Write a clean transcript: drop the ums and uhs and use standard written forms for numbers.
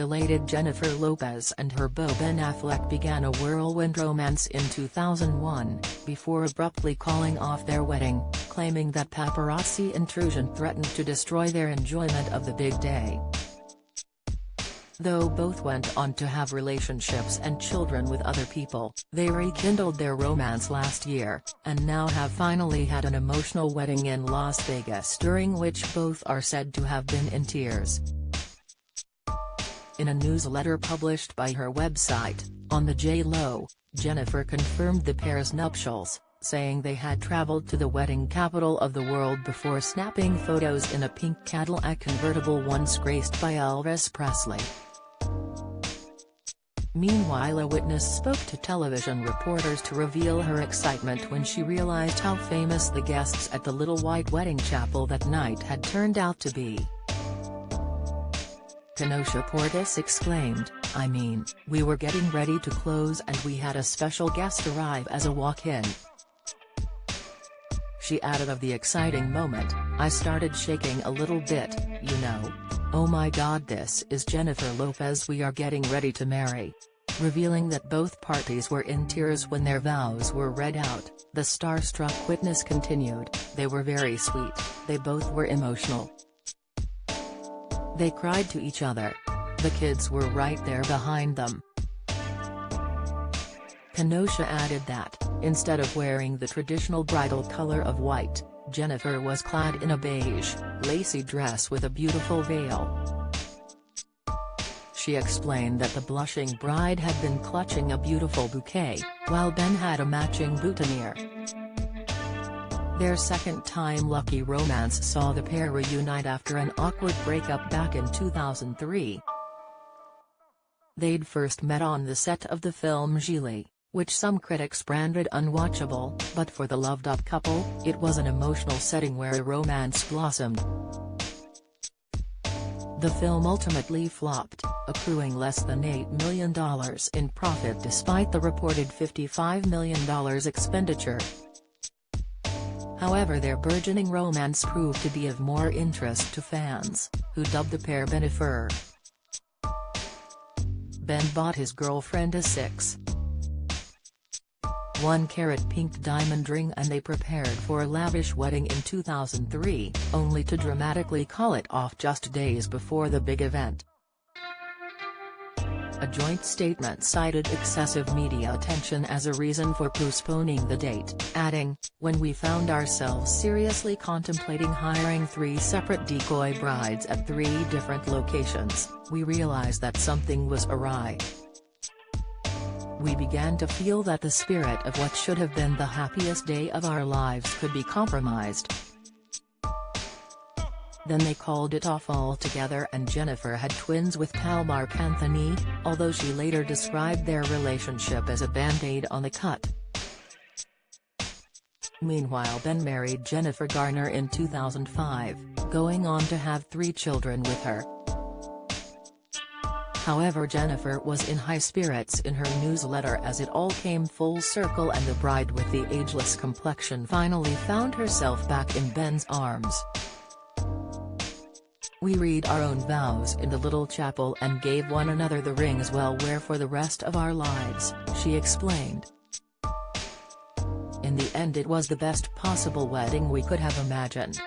elated Jennifer Lopez and her beau Ben Affleck began a whirlwind romance in 2001, before abruptly calling off their wedding, claiming that paparazzi intrusion threatened to destroy their enjoyment of the big day. Though both went on to have relationships and children with other people, they rekindled their romance last year, and now have finally had an emotional wedding in Las Vegas during which both are said to have been in tears. In a newsletter published by her website, On the J.Lo, Jennifer confirmed the pair's nuptials, saying they had traveled to the wedding capital of the world before snapping photos in a pink Cadillac convertible once graced by Elvis Presley. Meanwhile, a witness spoke to television reporters to reveal her excitement when she realized how famous the guests at the Little White Wedding Chapel that night had turned out to be. Kenosha Portis exclaimed, "I mean, we were getting ready to close and we had a special guest arrive as a walk-in." She added of the exciting moment, "I started shaking a little bit, you know. Oh my God, this is Jennifer Lopez we are getting ready to marry." Revealing that both parties were in tears when their vows were read out, the starstruck witness continued, "They were very sweet, they both were emotional. They cried to each other. The kids were right there behind them." Kenosha added that, instead of wearing the traditional bridal color of white, Jennifer was clad in a beige, lacy dress with a beautiful veil. She explained that the blushing bride had been clutching a beautiful bouquet, while Ben had a matching boutonniere. Their second-time lucky romance saw the pair reunite after an awkward breakup back in 2003. They'd first met on the set of the film Gigli, which some critics branded unwatchable, but for the loved-up couple, it was an emotional setting where a romance blossomed. The film ultimately flopped, accruing less than $8 million in profit despite the reported $55 million expenditure. However, their burgeoning romance proved to be of more interest to fans, who dubbed the pair Benifer. Ben bought his girlfriend a 6.1-carat pink diamond ring and they prepared for a lavish wedding in 2003, only to dramatically call it off just days before the big event. A joint statement cited excessive media attention as a reason for postponing the date, adding, "When we found ourselves seriously contemplating hiring 3 separate decoy brides at 3 different locations, we realized that something was awry. We began to feel that the spirit of what should have been the happiest day of our lives could be compromised." Then they called it off altogether, and Jennifer had twins with pal Mark Anthony, although she later described their relationship as a band-aid on the cut. Meanwhile, Ben married Jennifer Garner in 2005, going on to have 3 children with her. However, Jennifer was in high spirits in her newsletter as it all came full circle and the bride with the ageless complexion finally found herself back in Ben's arms. "We read our own vows in the little chapel and gave one another the rings we'll wear for the rest of our lives," she explained. "In the end it was the best possible wedding we could have imagined.